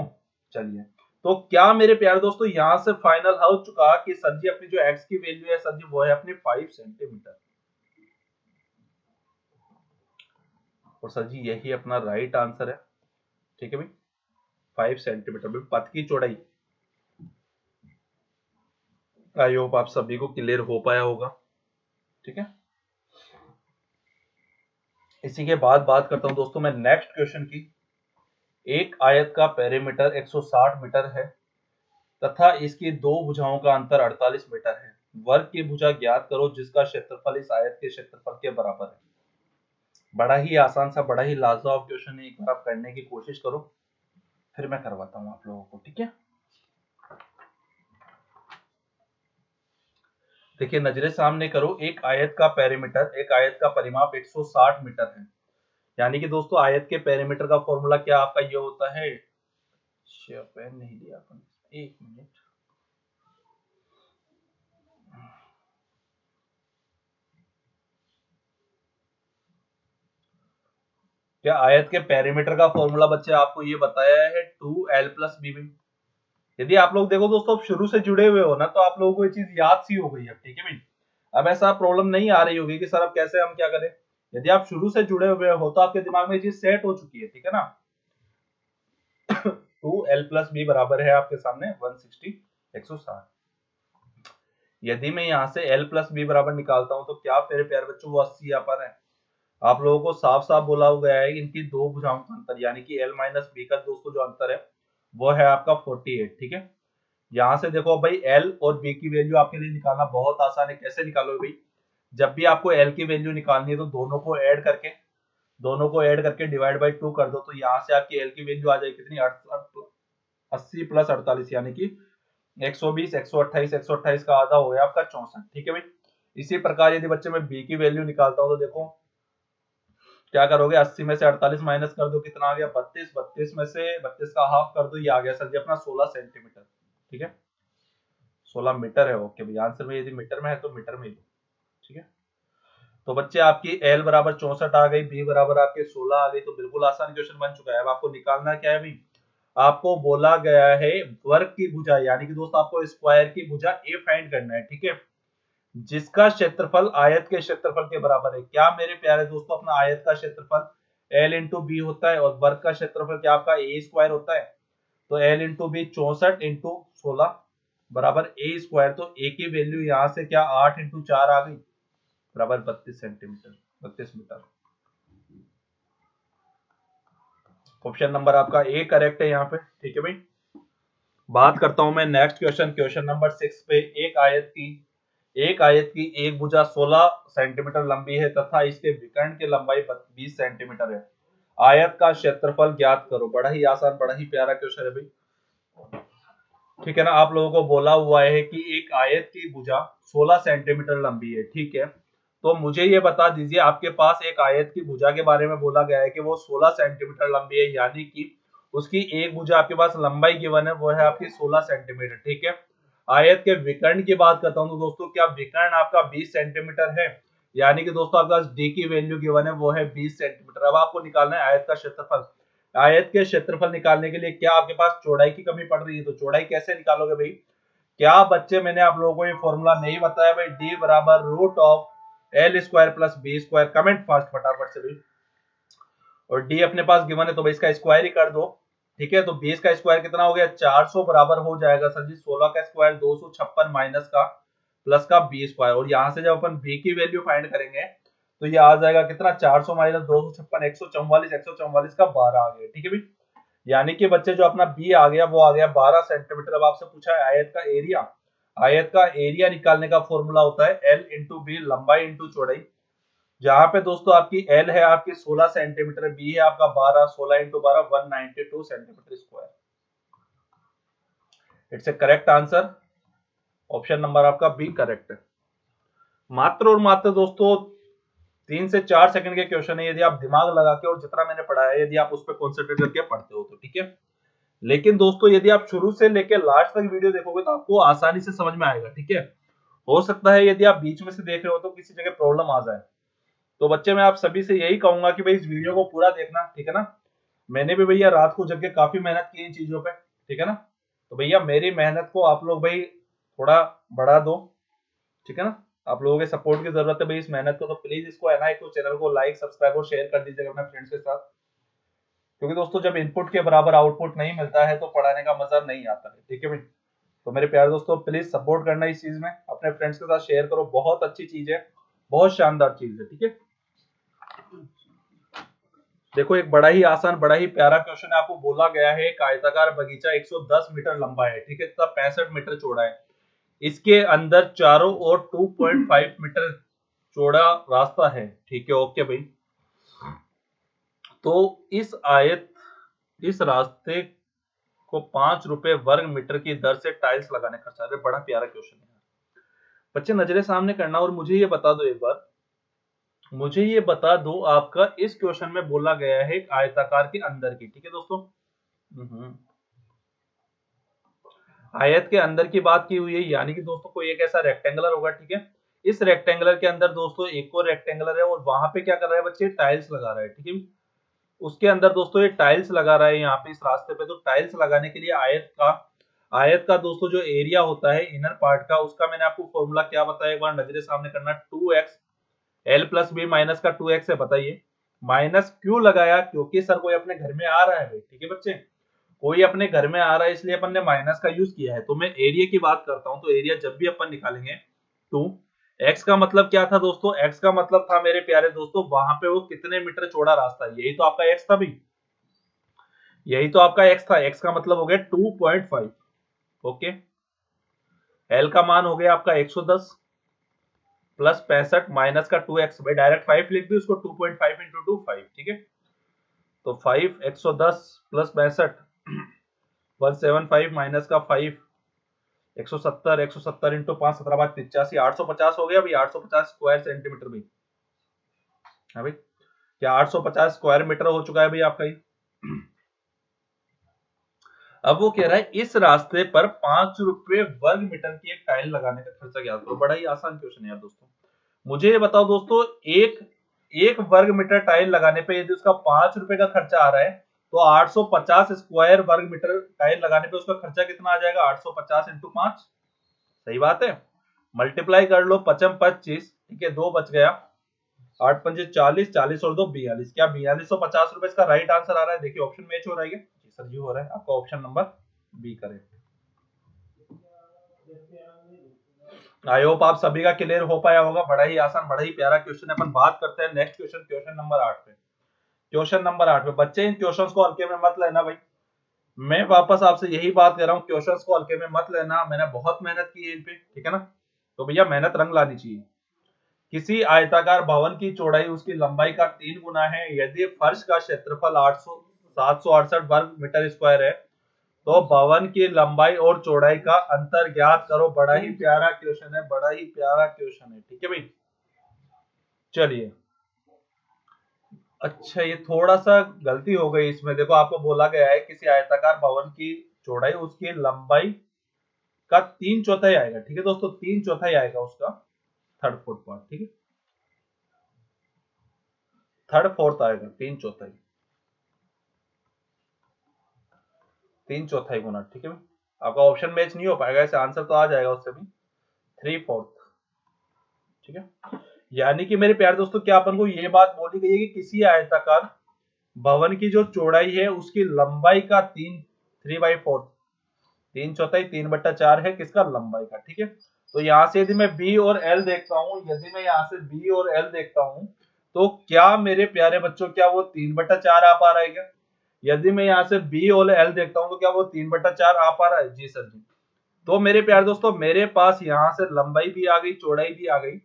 चलिए, तो क्या मेरे प्यारे दोस्तों यहां से फाइनल हो चुका कि सर जी अपनी जो x की वैल्यू है सर जी वो है अपनी 5 सेंटीमीटर, और सर जी यही अपना राइट आंसर है। ठीक है भाई, 5 सेंटीमीटर भाई पथ की चौड़ाई। आई होप आप सभी को क्लियर हो पाया होगा। ठीक है, इसी के बाद बात करता हूं दोस्तों मैं नेक्स्ट क्वेश्चन की। एक आयत का पेरीमीटर 160 मीटर है तथा इसकी दो भुजाओं का अंतर 48 मीटर है। वर्ग की भुजा ज्ञात करो जिसका क्षेत्रफल इस आयत के क्षेत्रफल के बराबर है। बड़ा ही आसान सा, बड़ा ही लाजवाब क्वेश्चन है, एक बार आप करने की कोशिश करो, फिर मैं करवाता हूं आप लोगों को। ठीक है, देखिए नजरे सामने करो, एक आयत का पेरीमीटर, एक आयत का परिमाप 160 मीटर है, यानी कि दोस्तों आयत के पेरीमीटर का फॉर्मूला क्या आपका ये होता है, पेन नहीं दिया अपन, एक मिनट। क्या आयत के पेरीमीटर का फॉर्मूला बच्चे आपको ये बताया है 2l प्लस बी। यदि आप लोग देखो दोस्तों शुरू से जुड़े हुए हो ना, तो आप लोगों को ये चीज याद सी हो गई है। ठीक है भाई, अब ऐसा प्रॉब्लम नहीं आ रही होगी कि सर अब कैसे हम क्या करें। यदि आप शुरू से जुड़े हुए हो तो आपके दिमाग में ये चीज सेट हो चुकी है। ठीक है ना, 2l प्लस बी बराबर है आपके सामने 160 160। यदि मैं यहाँ से l प्लस बी बराबर निकालता हूँ तो क्या मेरे प्यारे बच्चों वो 80 आ पा रहा है? आप लोगों को साफ साफ बोला गया है इनकी दो भुजाओं का अंतर, यानी कि l माइनस बी का दोस्तों जो अंतर है वो है आपका 48। ठीक है, यहाँ से देखो भाई l और b की वैल्यू आपके लिए निकालना बहुत आसान है। कैसे निकालोगे भाई? जब भी आपको l की वैल्यू निकालनी है तो दोनों को ऐड करके डिवाइड बाई 2 कर दो, तो यहाँ से आपकी l की वैल्यू आ जाएगी कितनी, 80 प्लस 48, यानी कि 120 128, 128 का आधा हो गया आपका 64। ठीक है भाई, इसी प्रकार यदि बच्चे मैं b की वैल्यू निकालता हूँ तो देखो क्या करोगे, 80 में से 48 माइनस कर दो, कितना आ गया 32, 32 में से 32 का हाफ कर दो, ये आ गया सर जी अपना 16 सेंटीमीटर। ठीक है, 16 मीटर है। ओके भाई, आंसर में यदि मीटर में है तो मीटर में ही। ठीक है, तो बच्चे आपकी l बराबर 64 आ गई, b बराबर आपके 16 आ गई, तो बिल्कुल आसान क्वेश्चन बन चुका है। अब आपको निकालना क्या है भाई? आपको बोला गया है वर्ग की भुजा, यानी कि दोस्त आपको स्क्वायर की भुजा a फाइंड करना है। ठीक है, जिसका क्षेत्रफल आयत के क्षेत्रफल के बराबर है। क्या मेरे प्यारे दोस्तों अपना आयत का क्षेत्रफल l इंटू बी होता है, और वर्ग का क्षेत्रफल क्या आपका ए स्क्वायर होता है। तो l इंटू बी 64 इंटू 16 बराबर ए स्क्वायर, तो ए की वैल्यू यहाँ से क्या 8 इंटू 4 आ गई, बराबर 32 सेंटीमीटर, 32 मीटर। ऑप्शन नंबर आपका ए करेक्ट है यहाँ पे। ठीक है भाई, बात करता हूं मैं नेक्स्ट क्वेश्चन, क्वेश्चन नंबर 6 पे। एक आयत की एक भुजा 16 सेंटीमीटर लंबी है तथा इसके विकर्ण की लंबाई 20 सेंटीमीटर है। आयत का क्षेत्रफल ज्ञात करो। बड़ा ही आसान, बड़ा ही प्यारा क्वेश्चन है भाई। ठीक है ना, आप लोगों को बोला हुआ है कि एक आयत की भुजा 16 सेंटीमीटर लंबी है। ठीक है, तो मुझे ये बता दीजिए, आपके पास एक आयत की भुजा के बारे में बोला गया है कि वो 16 सेंटीमीटर लंबी है, यानी कि उसकी एक भुजा आपके पास लंबाई गिवन है वो है आपकी 16 सेंटीमीटर। ठीक है, आयत के विकर्ण की बात करता हूं तो दोस्तों क्या विकर्ण आपका 20 सेंटीमीटर है, यानी कि दोस्तों आपके पास डी की वैल्यू गिवन है वो है 20 सेंटीमीटर। अब आपको निकालना है आयत का क्षेत्रफल। आयत के क्षेत्रफल निकालने के लिए क्या आपके पास चौड़ाई की कमी पड़ रही है, तो चौड़ाई कैसे निकालोगे भाई? क्या बच्चे मैंने आप लोगों को ये फॉर्मूला नहीं बताया भाई? डी बराबर root of L square plus b square. Comment fast फटाफट से भाई। और डी अपने पास गिवन है तो भाई इसका स्क्वायर ही कर दो। ठीक है, तो 20 का स्क्वायर कितना हो गया? 400 बराबर हो जाएगा सर जी 16 का स्क्वायर 256 माइनस का प्लस का बी स्क्वायर। और यहां से जब अपन बी की वैल्यू फाइंड करेंगे तो ये आ जाएगा कितना? 400 माइनस 256 144, 144 का 12 आ गया। ठीक है भाई, यानी कि बच्चे जो अपना बी आ गया वो आ गया 12 सेंटीमीटर। अब आपसे पूछा है आयत का एरिया। आयत का एरिया निकालने का फॉर्मूला होता है एल इंटू बी, लंबाई इंटू चौड़ाई। जहां पे दोस्तों आपकी एल है आपकी 16 सेंटीमीटर, बी है आपका 12, 16 into 12 192 centimetre square. It's A correct answer. Option number आपका बी करेक्ट है। मात्र और मात्र दोस्तों 3 से 4 सेकंड के क्वेश्चन है, यदि आप दिमाग लगा के और जितना मैंने पढ़ाया है यदि आप उस पर कॉन्सेंट्रेट करके पढ़ते हो तो। ठीक है, लेकिन दोस्तों यदि आप शुरू से लेकर लास्ट तक वीडियो देखोगे तो आपको आसानी से समझ में आएगा। ठीक है, हो सकता है यदि आप बीच में से देख रहे हो तो किसी जगह प्रॉब्लम आ जाए। तो बच्चे मैं आप सभी से यही कहूंगा कि भाई इस वीडियो को पूरा देखना। ठीक है ना, मैंने भी भैया रात को जग के काफी मेहनत की इन चीजों पे। ठीक है ना, तो भैया मेरी मेहनत को आप लोग भाई थोड़ा बढ़ा दो। ठीक है ना, आप लोगों के सपोर्ट की जरूरत है भाई इस मेहनत को, तो प्लीज इसको है ना एक तो चैनल को लाइक सब्सक्राइब और शेयर कर दीजिएगा अपने फ्रेंड्स के साथ। क्योंकि दोस्तों जब इनपुट के बराबर आउटपुट नहीं मिलता है तो पढ़ाने का मजा नहीं आता है। ठीक है भाई, तो मेरे प्यारे दोस्तों प्लीज सपोर्ट करना इस चीज में, अपने फ्रेंड्स के साथ शेयर करो। बहुत अच्छी चीज है, बहुत शानदार चीज है। ठीक है, देखो एक बड़ा ही आसान बड़ा ही प्यारा क्वेश्चन है। आपको बोला गया है एक आयताकार बगीचा 110 मीटर लंबा है। ठीक है, तथा 65 मीटर चौड़ा है। इसके अंदर चारों ओर 2.5 मीटर चौड़ा रास्ता है। ठीक है, ओके भाई। तो इस रास्ते को 5 रुपए वर्ग मीटर की दर से टाइल्स लगाने का खर्चा। बड़ा प्यारा क्वेश्चन है बच्चे, नजरें सामने करना और मुझे ये बता दो एक बार, मुझे ये बता दो आपका इस क्वेश्चन में बोला गया है एक आयताकार के अंदर की। ठीक है दोस्तों, आयत के अंदर की बात की हुई है, यानी कि दोस्तों कोई एक ऐसा रेक्टेंगुलर होगा। ठीक है, इस रेक्टेंगुलर के अंदर दोस्तों एक और रेक्टेंगुलर है और वहां पे क्या कर रहा है बच्चे? टाइल्स लगा रहा है। ठीक है, उसके अंदर दोस्तों ये टाइल्स लगा रहा है यहाँ पे इस रास्ते पे। तो टाइल्स लगाने के लिए आयत का दोस्तों जो एरिया होता है इनर पार्ट का, उसका मैंने आपको फॉर्मूला क्या बताया एक बार नजरे सामने करना। 2x L plus B minus का 2x है। बताइए माइनस क्यों लगाया? क्योंकि सर कोई अपने घर में आ रहा है भाई। ठीक है बच्चे, कोई अपने घर में आ रहा है इसलिए अपन ने माइनस का यूज किया है। तो मैं एरिया की बात करता हूं, तो एरिया जब भी अपन निकालेंगे 2, एक्स का मतलब क्या था दोस्तों? एक्स का मतलब था मेरे प्यारे दोस्तों वहां पे वो कितने मीटर चौड़ा रास्ता है, यही तो आपका एक्स था भाई, यही तो आपका एक्स था। एक्स का मतलब हो गया 2.5। ओके, एल का मान हो गया आपका 110 प्लस 65 माइनस का 2x। भाई डायरेक्ट 5 लिख दी उसको, 2.5 इंटू 2 5। ठीक है, तो 5 110 प्लस 65 175 माइनस का 5 170 170 इंटू 5 17 बार 85 850 हो गया भाई। 850 स्क्वायर सेंटीमीटर भाई। हाँ भाई, क्या 850 स्क्वायर मीटर हो चुका है भाई आपका ये? अब वो कह रहा है इस रास्ते पर 5 रुपए वर्ग मीटर की एक टाइल लगाने का खर्चा क्या होगा। बड़ा ही आसान क्वेश्चन है यार दोस्तों। मुझे ये बताओ दोस्तों, एक एक वर्ग मीटर टाइल लगाने पे यदि उसका 5 रुपए का खर्चा आ रहा है तो 850 स्क्वायर वर्ग मीटर टाइल लगाने पे उसका खर्चा कितना आ जाएगा? 850 इंटू 5। सही बात है, मल्टीप्लाई कर लो, 55 25। ठीक है, 2 बच गया, 8 पंजे 40, 40 और 2 42। क्या 4250 रुपए इसका राइट आंसर आ रहा है? देखिए ऑप्शन मैच हो रहा है क्या? जी सर जी हो रहा है, आपका option number B correct. I hope आप सभी का क्लियर हो पाया होगा। बड़ा ही आसान बड़ा ही प्यारा क्वेश्चन है। अपन बात करते हैं नेक्स्ट क्वेश्चन, क्वेश्चन नंबर 8 पे। क्वेश्चन नंबर 8 पे बच्चे इन क्वेश्चंस को हल्के में मत लेना भाई, मैं वापस आपसे यही बात कर रहा हूँ, क्वेश्चंस को हल्के में मत लेना। मैंने बहुत मेहनत की है इन पे। ठीक है ना, तो भैया मेहनत रंग लानी चाहिए। किसी आयताकार भवन की चौड़ाई उसकी लंबाई का 3 गुना है। यदि फर्श का क्षेत्रफल 800 768 वर्ग मीटर स्क्वायर है तो भवन की लंबाई और चौड़ाई का अंतर ज्ञात करो। बड़ा ही प्यारा क्वेश्चन है, बड़ा ही प्यारा क्वेश्चन है। ठीक है भाई, चलिए। अच्छा ये थोड़ा सा गलती हो गई इसमें। देखो आपको बोला गया है किसी आयताकार भवन की चौड़ाई उसकी लंबाई का 3/4 आएगा। ठीक है दोस्तों, 3/4 आएगा उसका थर्ड फोर्थ पार्ट। ठीक है, थर्ड फोर्थ आएगा 3/4, 3/4 गुना। ठीक है, आपका ऑप्शन मैच नहीं हो पाएगा, ऐसे आंसर तो आ जाएगा उससे भी 3/4। ठीक है, यानी कि मेरे प्यारे दोस्तों क्या अपन को ये बात बोली गई है कि किसी आयताकार भवन की जो चौड़ाई है उसकी लंबाई का 3/4, 3/4, 3/4 है किसका, लंबाई का। ठीक है, तो यहाँ से यदि मैं बी और एल देखता हूँ, यदि मैं यहाँ से बी और एल देखता हूँ, तो क्या मेरे प्यारे बच्चों क्या वो 3/4 आ पा रहा है क्या? यदि मैं यहाँ से बी और एल देखता हूँ तो क्या वो 3/4 आ पा रहा है? जी सर जी। तो मेरे प्यारे दोस्तों मेरे पास यहाँ से लंबाई भी आ गई, चौड़ाई भी आ गई।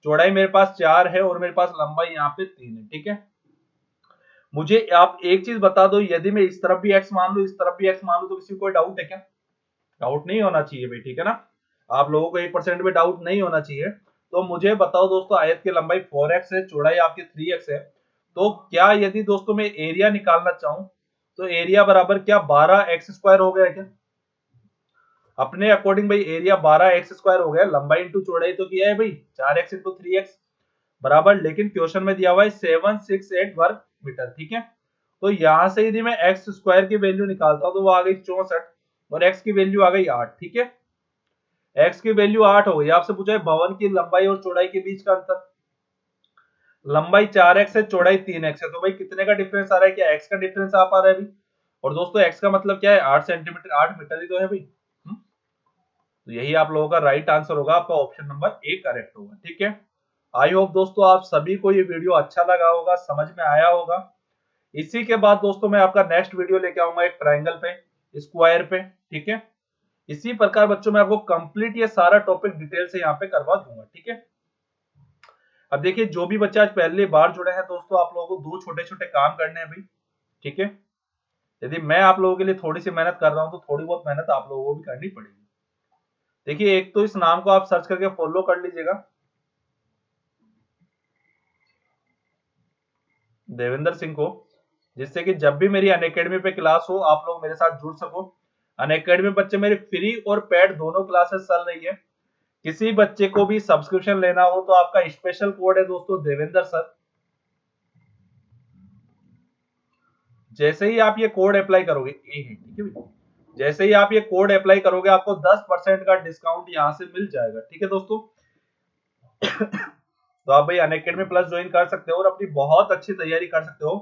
चौड़ाई मेरे पास 4 है और मेरे पास लंबाई यहाँ पे 3 है। ठीक है, मुझे आप एक चीज बता दो, यदि मैं इस तरफ भी x मान लू, इस तरफ भी x मान लू, तो किसी को कोई डाउट है क्या? डाउट नहीं होना चाहिए भाई। ठीक है ना, आप लोगों को 1% भी डाउट नहीं होना चाहिए। तो मुझे बताओ दोस्तों, आयत की लंबाई 4x है, चौड़ाई आपकी 3x है, तो क्या यदि दोस्तों मैं एरिया निकालना चाहूं तो एरिया बराबर क्या 12x² हो गया क्या? अपने अकॉर्डिंग भाई एरिया 12x² हो गया, लंबाई इंटू चौड़ाई तो किया है भाई 4x इंटू 3x बराबर, लेकिन क्वेश्चन में दिया हुआ है 768 वर्ग मीटर। ठीक है, तो यहां से यदि मैं एक्स स्क्वायर की वैल्यू निकालता हूं तो वो आ गई 64 और एक्स की वैल्यू आ गई 8। ठीक है, एक्स की वैल्यू 8 हो गई। आपसे पूछा है भवन की लंबाई और चौड़ाई के बीच का अंतर, लंबाई 4x है, चौड़ाई 3x है, तो भाई कितने का डिफरेंस आ रहा है? क्या x का डिफरेंस आ पा रहा है भाई? और दोस्तों x का मतलब क्या है? 8 सेंटीमीटर, 8 मीटर ही तो है भाई। तो यही आप लोगों का राइट आंसर होगा, आपका ऑप्शन नंबर ए करेक्ट होगा। ठीक है, आई होप दोस्तों आप सभी को ये वीडियो अच्छा लगा होगा, समझ में आया होगा। इसी के बाद दोस्तों मैं आपका नेक्स्ट वीडियो लेके आऊंगा एक ट्रायंगल पे, स्क्वायर पे। ठीक है, इसी प्रकार बच्चों मैं आपको कंप्लीट ये सारा टॉपिक डिटेल से यहाँ पे करवा दूंगा। ठीक है, अब देखिए जो भी बच्चे आज पहली बार जुड़े हैं दोस्तों, आप लोगों को दो छोटे छोटे काम करने हैं भाई। ठीक है, यदि मैं आप लोगों के लिए थोड़ी सी मेहनत कर रहा हूं तो थोड़ी बहुत मेहनत आप लोगों को भी करनी पड़ेगी। देखिए एक तो इस नाम को आप सर्च करके फॉलो कर लीजिएगा, देवेंद्र सिंह को, जिससे कि जब भी मेरी अनअकैडमी पे क्लास हो आप लोग मेरे साथ जुड़ सको। अनअकैडमी बच्चे मेरी फ्री और पेड दोनों क्लासेस चल रही है। किसी बच्चे को भी सब्सक्रिप्शन लेना हो तो आपका स्पेशल कोड है दोस्तों देवेंद्र सर। जैसे ही आप ये कोड अप्लाई करोगे, ठीक है भैया, जैसे ही आप ये कोड अप्लाई करोगे आपको 10% का डिस्काउंट यहाँ से मिल जाएगा। ठीक है दोस्तों, तो आप भाई अनअकैडमी प्लस ज्वाइन कर सकते हो और अपनी बहुत अच्छी तैयारी कर सकते हो।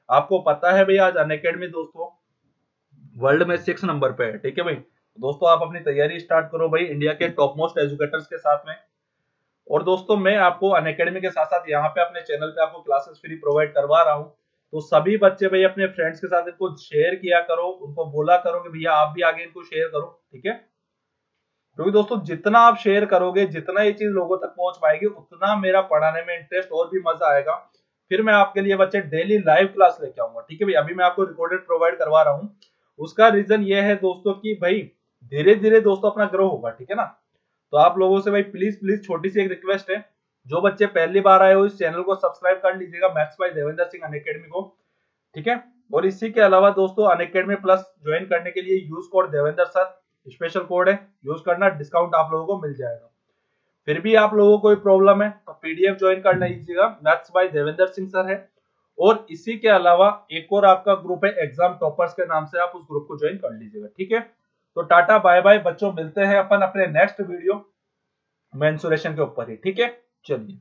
आपको पता है भाई आज अनअकैडमी दोस्तों वर्ल्ड में 6 नंबर पे है। ठीक है भाई, दोस्तों आप अपनी तैयारी स्टार्ट करो भाई इंडिया के टॉप मोस्ट एजुकेटर्स के साथ में। और दोस्तों मैं आपको अनअकैडमी के साथ साथ यहाँ पे अपने चैनल पे आपको क्लासेस फ्री प्रोवाइड करवा रहा हूँ। तो सभी बच्चे भाई अपने फ्रेंड्स के साथ इनको शेयर किया करो, उनको बोला करो कि भैया आप भी आगे इनको शेयर करो। ठीक है, क्योंकि दोस्तों जितना आप शेयर करोगे, जितना ये चीज लोगों तक पहुंच पाएगी, उतना मेरा पढ़ाने में इंटरेस्ट और भी मजा आएगा। फिर मैं आपके लिए बच्चे डेली लाइव क्लास लेके आऊंगा। ठीक है भाई, अभी मैं आपको रिकॉर्डेड प्रोवाइड करवा रहा हूँ। उसका रीजन ये है दोस्तों कि भाई धीरे धीरे दोस्तों अपना ग्रो होगा। ठीक है ना, तो आप लोगों से भाई प्लीज प्लीज छोटी सी एक रिक्वेस्ट है, जो बच्चे पहली बार आए हो इस चैनल को सब्सक्राइब कर लीजिएगा, maths by Devendra Singh Unacademy को। ठीक है, और इसी के अलावा दोस्तों अनअकैडमी प्लस ज्वाइन करने के लिए use code Devendra sir, special code है, यूज करना, डिस्काउंट आप लोगों को मिल जाएगा। फिर भी आप लोगों को कोई प्रॉब्लम है तो पीडीएफ ज्वाइन कर लीजिएगा, maths by Devendra Singh sir है। और इसी के अलावा एक और आपका ग्रुप है एग्जाम टॉपर्स के नाम से, आप उस ग्रुप को ज्वाइन कर लीजिएगा। ठीक है, तो टाटा बाय बाय बच्चों, मिलते हैं अपन अपने नेक्स्ट वीडियो मेंसुरेशन के ऊपर ही। ठीक है, चलिए।